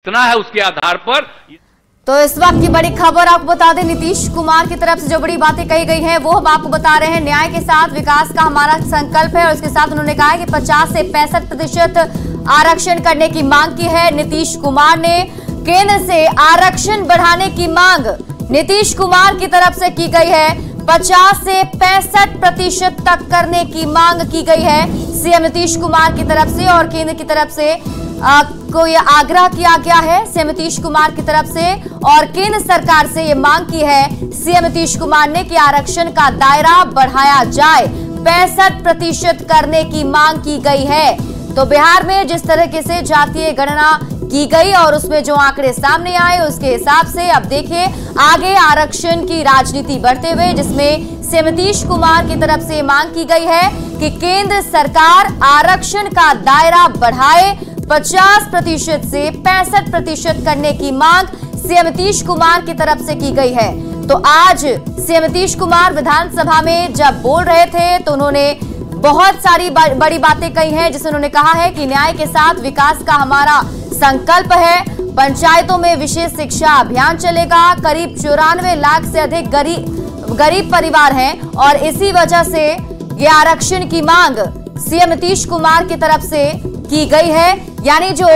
इतना है उसके आधार पर। तो इस वक्त की बड़ी खबर आपको बता दें, नीतीश कुमार की तरफ से जो बड़ी बातें कही गई हैं वो हम आपको बता रहे हैं। न्याय के साथ विकास का हमारा संकल्प है और इसके साथ उन्होंने कहा है कि 50 से 65% आरक्षण करने की मांग की है नीतीश कुमार ने। केंद्र से आरक्षण बढ़ाने की मांग नीतीश कुमार की तरफ से की गई है। 50 से 65% तक करने की मांग की गई है सीएम नीतीश कुमार की तरफ से। और केंद्र की तरफ से को यह आग्रह किया गया है सीएम नीतीश कुमार की तरफ से, और केंद्र सरकार से ये मांग की है सीएम नीतीश कुमार ने कि आरक्षण का दायरा बढ़ाया जाए। 65% करने की मांग की गई है। तो बिहार में जिस तरीके से जातीय गणना की गई और उसमें जो आंकड़े सामने आए उसके हिसाब से अब देखिए आगे आरक्षण की राजनीति बढ़ते हुए, जिसमें सीएम नीतीश कुमार की तरफ से मांग की गई है कि केंद्र सरकार आरक्षण का दायरा बढ़ाए। 50% से 65% करने की मांग सीएम नीतीश कुमार की तरफ से की गई है। तो आज सीएम नीतीश कुमार विधानसभा में जब बोल रहे थे तो उन्होंने बहुत सारी बड़ी बातें कही हैं, जिसमें उन्होंने कहा है कि न्याय के साथ विकास का हमारा संकल्प है। पंचायतों में विशेष शिक्षा अभियान चलेगा। करीब 94 लाख से अधिक गरीब परिवार हैं और इसी वजह से ये आरक्षण की मांग सीएम नीतीश कुमार की तरफ से की गई है। यानी जो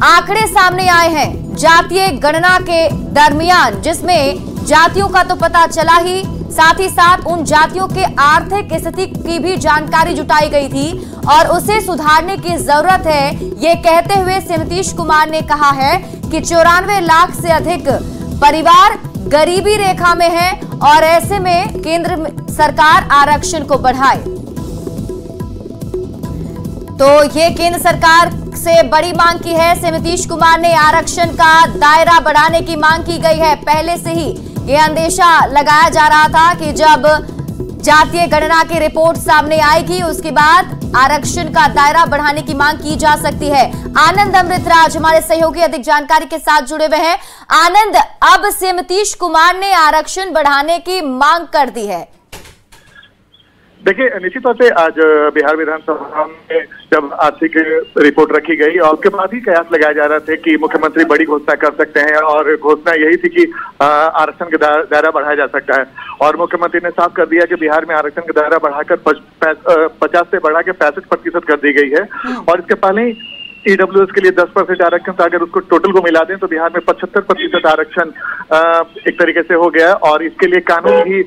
आंकड़े सामने आए हैं जातीय गणना के दरमियान, जिसमें जातियों का तो पता चला ही, साथ ही साथ उन जातियों के आर्थिक स्थिति की भी जानकारी जुटाई गई थी और उसे सुधारने की जरूरत है। ये कहते हुए सीएम नीतीश कुमार ने कहा है कि 94 लाख से अधिक परिवार गरीबी रेखा में है और ऐसे में केंद्र सरकार आरक्षण को बढ़ाए। तो ये केंद्र सरकार से बड़ी मांग की है सीएम नीतीश कुमार ने। आरक्षण का दायरा बढ़ाने की मांग की गई है। पहले से ही ये अंदेशा लगाया जा रहा था कि जब जातीय गणना की रिपोर्ट सामने आएगी उसके बाद आरक्षण का दायरा बढ़ाने की मांग की जा सकती है। आनंद अमृतराज हमारे सहयोगी अधिक जानकारी के साथ जुड़े हुए हैं। आनंद, अब सीएम नीतीश कुमार ने आरक्षण बढ़ाने की मांग कर दी है। देखिए, निश्चित तौर से आज बिहार विधानसभा में जब आर्थिक रिपोर्ट रखी गई और उसके बाद ही कयास लगाया जा रहा था कि मुख्यमंत्री बड़ी घोषणा कर सकते हैं और घोषणा यही थी कि आरक्षण का दायरा बढ़ाया जा सकता है। और मुख्यमंत्री ने साफ कर दिया कि बिहार में आरक्षण का दायरा बढ़ाकर 50 से बढ़ा के 65% कर दी गई है। और इसके पहले ही ईडब्ल्यूएस के लिए 10% आरक्षण था। अगर उसको टोटल को मिला दें तो बिहार में 75% आरक्षण एक तरीके से हो गया और इसके लिए कानून भी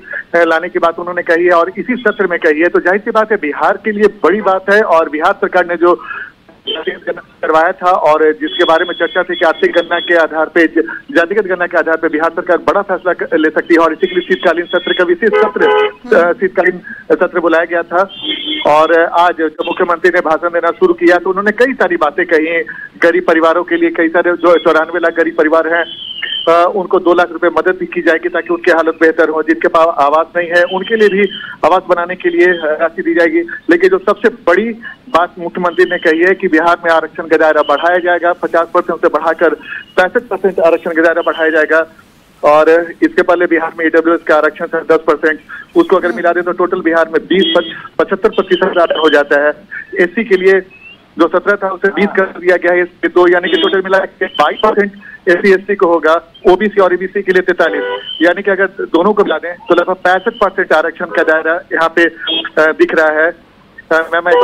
लाने की बात उन्होंने कही है और इसी सत्र में कही है। तो जाहिर सी बात है बिहार के लिए बड़ी बात है। और बिहार सरकार ने जो करवाया था और जिसके बारे में चर्चा थी कि आर्थिक गणना के आधार पे, जातिगत गणना के आधार पे बिहार सरकार बड़ा फैसला ले सकती है और इसी के लिए शीतकालीन सत्र का विशेष शीतकालीन सत्र बुलाया गया था। और आज जब मुख्यमंत्री ने भाषण देना शुरू किया तो उन्होंने कई सारी बातें कही। गरीब परिवारों के लिए कई सारे जो 94 लाख गरीब परिवार हैं उनको 2 लाख रुपए मदद भी की जाएगी ताकि उनकी हालत बेहतर हो। जिनके पास आवास नहीं है उनके लिए भी आवास बनाने के लिए राशि दी जाएगी। लेकिन जो सबसे बड़ी बात मुख्यमंत्री ने कही है कि बिहार में आरक्षण का दायरा बढ़ाया जाएगा। 50% से बढ़ाकर 65% आरक्षण का दायरा बढ़ाया जाएगा। और इसके पहले बिहार में ईडब्ल्यूएस का आरक्षण था 10%, उसको अगर मिला दें तो टोटल बिहार में 75% हो जाता है। एससी के लिए जो 17 था उसे 20 कर दिया गया है, इसके 2 यानी कि टोटल मिला के 22% एससी एसटी को होगा। ओबीसी और ईबीसी के लिए 43, यानी कि अगर दोनों को मिला दें तो लगभग 65% आरक्षण का दायरा यहाँ पे दिख रहा है। मैं एक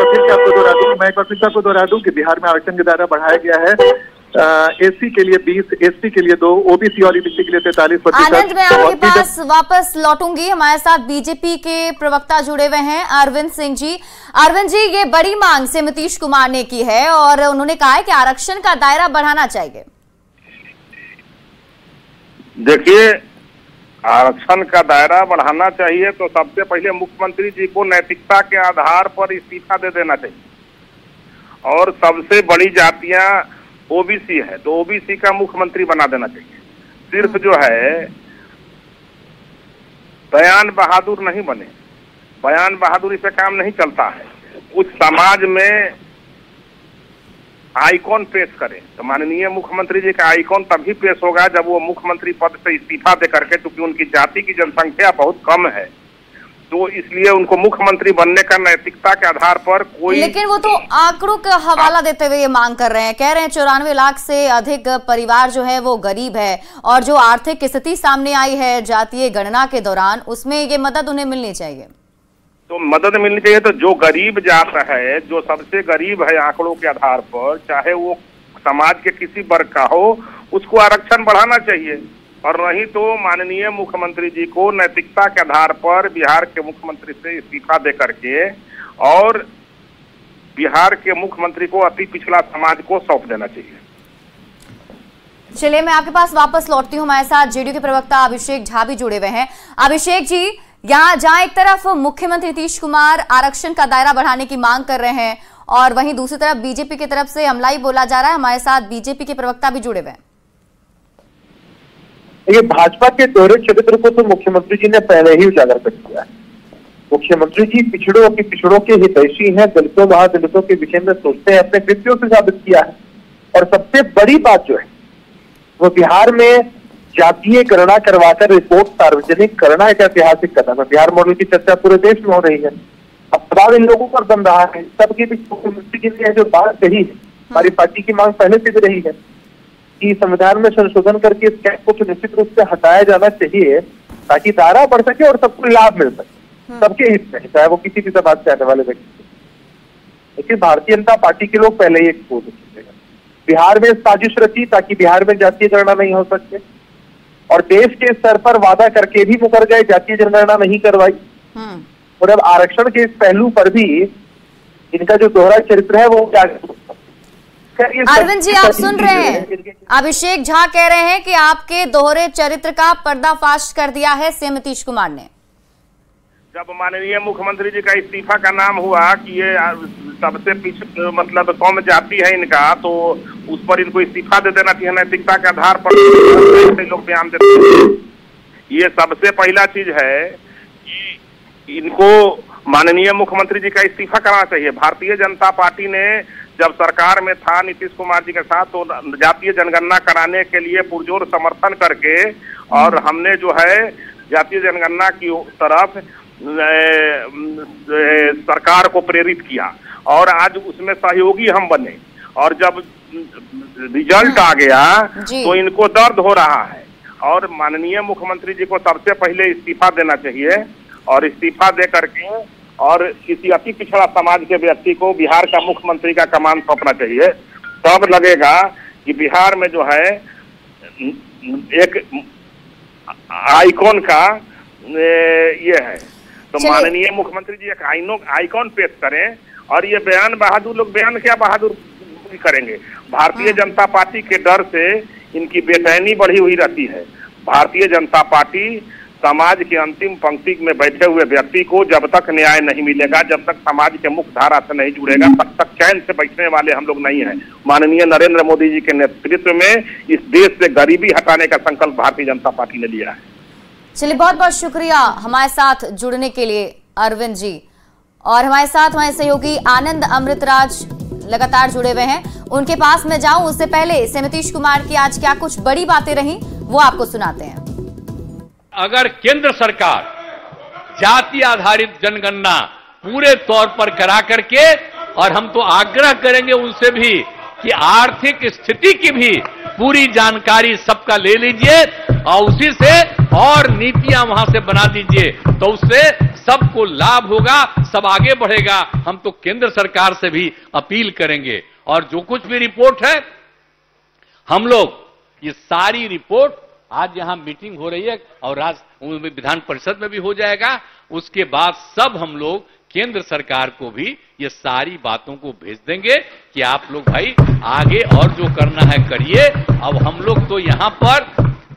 बार फिर आपको दोहरा दूं कि बिहार में आरक्षण का दायरा बढ़ाया गया है। एससी के लिए 20, एसटी के लिए 2, ओबीसी और ईबीसी के लिए 43%। आनंद, मैं आपके पास वापस लौटूंगी। हमारे साथ बीजेपी के प्रवक्ता जुड़े हुए हैं अरविंद सिंह जी। अरविंद जी, ये बड़ी मांग से नीतीश कुमार ने की है और उन्होंने कहा है कि आरक्षण का दायरा बढ़ाना चाहिए। देखिए, आरक्षण का दायरा बढ़ाना चाहिए तो सबसे पहले मुख्यमंत्री जी को नैतिकता के आधार पर इस्तीफा दे देना चाहिए। और सबसे बड़ी जातियां ओबीसी है तो ओबीसी का मुख्यमंत्री बना देना चाहिए। सिर्फ जो है बयान बहादुर नहीं बने, बयान बहादुरी से काम नहीं चलता है। कुछ समाज में आइकॉन पेश करें तो माननीय मुख्यमंत्री जी का आइकॉन तभी पेश होगा जब वो मुख्यमंत्री पद से इस्तीफा दे करके, क्योंकि उनकी जाति की जनसंख्या बहुत कम है तो इसलिए उनको मुख्यमंत्री बनने का नैतिकता के आधार पर कोई, लेकिन वो तो आंकड़ों का हवाला देते हुए ये मांग कर रहे हैं, कह रहे हैं 94 लाख से अधिक परिवार जो है वो गरीब है और जो आर्थिक स्थिति सामने आई है जातीय गणना के दौरान उसमें ये मदद उन्हें मिलनी चाहिए। तो मदद मिलनी चाहिए। तो जो गरीब जात है, जो सबसे गरीब है आंकड़ों के आधार पर, चाहे वो समाज के किसी वर्ग का हो, उसको आरक्षण बढ़ाना चाहिए। और नहीं तो माननीय मुख्यमंत्री जी को नैतिकता के आधार पर बिहार के मुख्यमंत्री से इस्तीफा दे करके और बिहार के मुख्यमंत्री को अति पिछड़ा समाज को सौंप देना चाहिए। चलिए मैं आपके पास वापस लौटती हूँ। हमारे साथ जेडीयू के प्रवक्ता अभिषेक झा भी जुड़े हुए हैं। अभिषेक जी, यहाँ जहां एक तरफ मुख्यमंत्री नीतीश कुमार आरक्षण का दायरा बढ़ाने की मांग कर रहे हैं और वहीं दूसरी तरफ बीजेपी की तरफ से हमला ही बोला जा रहा है, हमारे साथ बीजेपी के प्रवक्ता भी जुड़े हुए हैं। ये भाजपा के दोहरे चरित्र को तो मुख्यमंत्री जी ने पहले ही उजागर कर दिया है। मुख्यमंत्री जी पिछड़ों के हितैषी हैं, दलितों महादलितों के विषय में सोचते हैं, अपने कृत्यों से साबित किया है। और सबसे बड़ी बात जो है वो बिहार में जातीय गणना करवाकर रिपोर्ट सार्वजनिक करना एक ऐतिहासिक कदम है। बिहार मॉडल की चर्चा पूरे देश में हो रही है। अब दबाव इन लोगों पर बन रहा है। सबके बीच मुख्यमंत्री जी ने जो बात कही है, हमारी पार्टी की मांग पहले से भी रही है कि संविधान में संशोधन करके इस कैप को निश्चित रूप से हटाया जाना चाहिए ताकि दायरा बढ़ सके और सबको लाभ मिल सके, सबके हित में, चाहे वो किसी भी समाज से आने वाले व्यक्ति। लेकिन भारतीय जनता पार्टी के लोग पहले ही एक्सपोज हो चुके हैं। बिहार में साजिश रची ताकि बिहार में जातीय गणना नहीं हो सके और देश के स्तर पर वादा करके भी मुकर गए, जातीय जनगणना नहीं करवाई। और अब आरक्षण के इस पहलू पर भी इनका जो दोहरा चरित्र है वो क्या। अरविंद जी, आप सुन रहे हैं, अभिषेक झा कह रहे हैं कि आपके दोहरे चरित्र का पर्दाफाश कर दिया है सीएम नीतीश कुमार ने। जब माननीय मुख्यमंत्री जी का इस्तीफा का नाम हुआ कि ये सबसे मतलब कम जाति है इनका, तो उस पर इनको इस्तीफा दे देना चाहिए नैतिकता के आधार पर लोग बयान देते हैं। ये सबसे पहला चीज है कि इनको माननीय मुख्यमंत्री जी का इस्तीफा कराना चाहिए। भारतीय जनता पार्टी ने जब सरकार में था नीतीश कुमार जी के साथ, तो जातीय जनगणना कराने के लिए पुरजोर समर्थन करके और हमने जो है जातीय जनगणना की तरफ सरकार को प्रेरित किया और आज उसमें सहयोगी हम बने। और जब रिजल्ट आ गया तो इनको दर्द हो रहा है और माननीय मुख्यमंत्री जी को सबसे पहले इस्तीफा देना चाहिए और इस्तीफा दे करके और किसी अति पिछड़ा समाज के व्यक्ति को बिहार का मुख्यमंत्री का कमान सौंपना चाहिए। तब लगेगा कि बिहार में जो है एक आइकॉन का ये है। तो माननीय मुख्यमंत्री जी एक आइकॉन पेश करें और ये बयान बहादुर लोग बयान क्या बहादुर करेंगे। भारतीय जनता पार्टी के डर से इनकी बेचैनी बढ़ी हुई रहती है। भारतीय जनता पार्टी समाज के अंतिम पंक्ति में बैठे हुए व्यक्ति को जब तक न्याय नहीं मिलेगा, जब तक समाज के मुख्य धारा से नहीं जुड़ेगा, तब तक चैन से बैठने वाले हम लोग नहीं हैं। माननीय नरेंद्र मोदी जी के नेतृत्व में इस देश से गरीबी हटाने का संकल्प भारतीय जनता पार्टी ने लिया है। चलिए, बहुत बहुत शुक्रिया हमारे साथ जुड़ने के लिए अरविंद जी। और हमारे साथ हमारे सहयोगी आनंद अमृतराज लगातार जुड़े हुए हैं। उनके पास मैं जाऊं उससे पहले सीएम नीतीश कुमार की आज क्या कुछ बड़ी बातें रही वो आपको सुनाते हैं। अगर केंद्र सरकार जाति आधारित जनगणना पूरे तौर पर करा करके, और हम तो आग्रह करेंगे उनसे भी कि आर्थिक स्थिति की भी पूरी जानकारी सबका ले लीजिए और उसी से और नीतियां वहां से बना दीजिए, तो उससे सबको लाभ होगा, सब आगे बढ़ेगा। हम तो केंद्र सरकार से भी अपील करेंगे और जो कुछ भी रिपोर्ट है हम लोग ये सारी रिपोर्ट आज यहां मीटिंग हो रही है और विधान परिषद में भी हो जाएगा। उसके बाद सब हम लोग केंद्र सरकार को भी ये सारी बातों को भेज देंगे कि आप लोग भाई आगे और जो करना है करिए। अब हम लोग तो यहां पर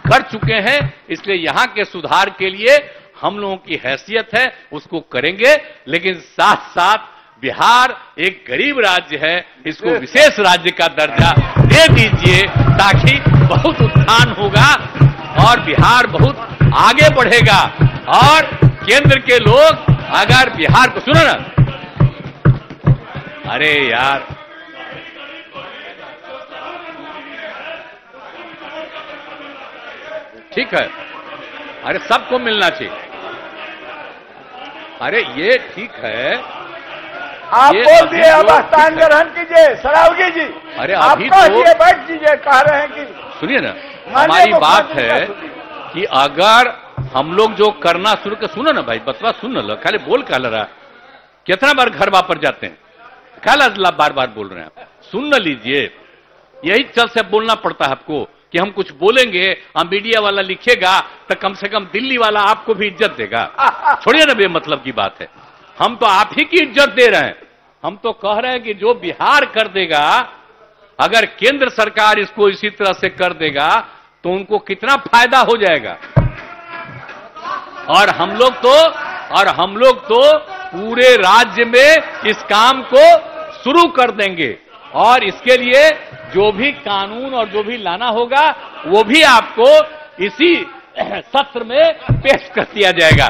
कर चुके हैं, इसलिए यहां के सुधार के लिए हम लोगों की हैसियत है उसको करेंगे, लेकिन साथ साथ बिहार एक गरीब राज्य है, इसको विशेष राज्य का दर्जा दे दीजिए ताकि बहुत उत्थान होगा और बिहार बहुत आगे बढ़ेगा। और केंद्र के लोग अगर बिहार को सुनो ना, अरे यार ठीक है, अरे सबको मिलना चाहिए। अरे ये ठीक है, आप बोल दिए, अब स्थान ग्रहण कीजिए सरावगी जी। अरे आप अभी तो बैठ कीजिए, कह रहे हैं कि सुनिए ना, हमारी बात है कि अगर हम लोग जो करना शुरू कर, सुनो ना भाई, बतवा सुन लो, खाली बोल का रहा, कितना बार घर वापस जाते हैं, खाला बार बार बोल रहे हैं आप, सुन न लीजिए। यही चल से बोलना पड़ता है आपको कि हम कुछ बोलेंगे, हम मीडिया वाला लिखेगा तो कम से कम दिल्ली वाला आपको भी इज्जत देगा। छोड़िए ना, बेमतलब की बात है, हम तो आप ही की इज्जत दे रहे हैं। हम तो कह रहे हैं कि जो बिहार कर देगा, अगर केंद्र सरकार इसको इसी तरह से कर देगा तो उनको कितना फायदा हो जाएगा। और हम लोग तो पूरे राज्य में इस काम को शुरू कर देंगे, और इसके लिए जो भी कानून और जो भी लाना होगा वो भी आपको इसी सत्र में पेश कर दिया जाएगा।